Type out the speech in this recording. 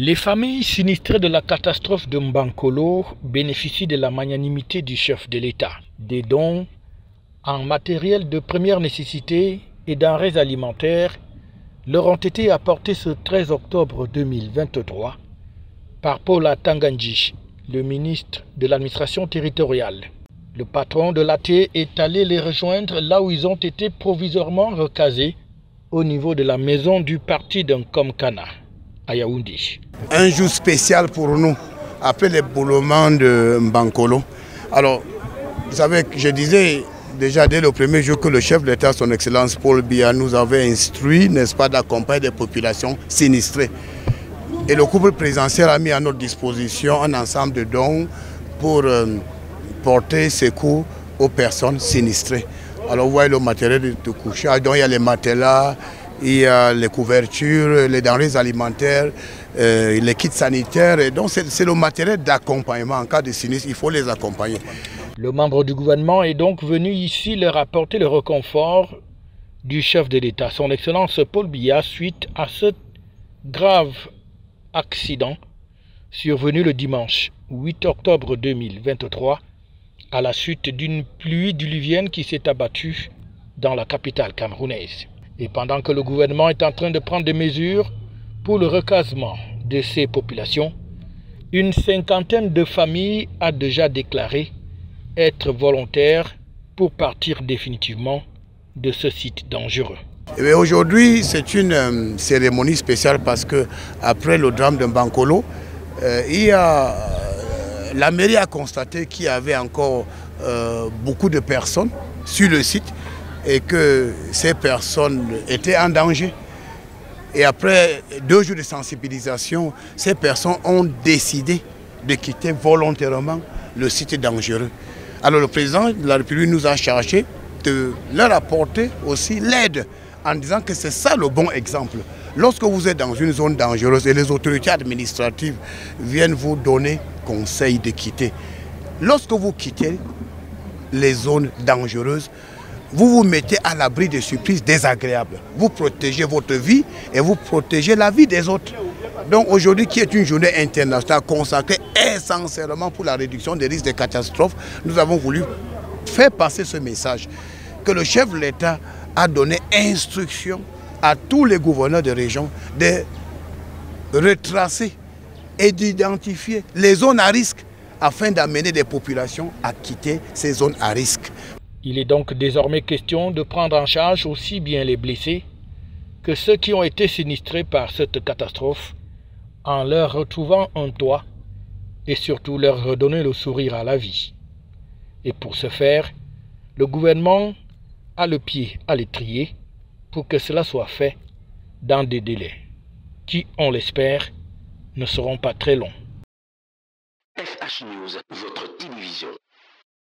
Les familles sinistrées de la catastrophe de Mbankolo bénéficient de la magnanimité du chef de l'État. Des dons en matériel de première nécessité et denrées alimentaires leur ont été apportés ce 13 octobre 2023 par Paula Tangandji, le ministre de l'administration territoriale. Le patron de l'AT est allé les rejoindre là où ils ont été provisoirement recasés au niveau de la maison du parti d'Nkomkana, à Yaoundé. Un jour spécial pour nous, après l'éboulement de Mbankolo. Alors, vous savez, je disais déjà dès le premier jour que le chef de l'État, son Excellence Paul Biya, nous avait instruit, n'est-ce pas, d'accompagner des populations sinistrées. Et le couple présidentiel a mis à notre disposition un ensemble de dons pour porter secours aux personnes sinistrées. Alors vous voyez le matériel de couchage, donc il y a les matelas, il y a les couvertures, les denrées alimentaires, les kits sanitaires. Et donc c'est le matériel d'accompagnement. En cas de sinistre, il faut les accompagner. Le membre du gouvernement est donc venu ici leur apporter le réconfort du chef de l'État, son Excellence Paul Biya, suite à ce grave accident survenu le dimanche 8 octobre 2023 à la suite d'une pluie diluvienne qui s'est abattue dans la capitale camerounaise. Et pendant que le gouvernement est en train de prendre des mesures pour le recasement de ces populations, une cinquantaine de familles a déjà déclaré être volontaires pour partir définitivement de ce site dangereux. Aujourd'hui, c'est une cérémonie spéciale parce que après le drame de Mbankolo, la mairie a constaté qu'il y avait encore beaucoup de personnes sur le site et que ces personnes étaient en danger. Et après 2 jours de sensibilisation, ces personnes ont décidé de quitter volontairement le site dangereux. Alors le président de la République nous a chargé de leur apporter aussi l'aide en disant que c'est ça le bon exemple. Lorsque vous êtes dans une zone dangereuse et les autorités administratives viennent vous donner conseil de quitter. Lorsque vous quittez les zones dangereuses, vous vous mettez à l'abri de surprises désagréables. Vous protégez votre vie et vous protégez la vie des autres. Donc aujourd'hui, qui est une journée internationale consacrée essentiellement pour la réduction des risques de catastrophes, nous avons voulu faire passer ce message que le chef de l'État a donné instruction à tous les gouverneurs de région de retracer et d'identifier les zones à risque afin d'amener des populations à quitter ces zones à risque. Il est donc désormais question de prendre en charge aussi bien les blessés que ceux qui ont été sinistrés par cette catastrophe en leur retrouvant un toit et surtout leur redonner le sourire à la vie. Et pour ce faire, le gouvernement a le pied à l'étrier pour que cela soit fait dans des délais qui, on l'espère, ne seront pas très longs. FH News, votre télévision.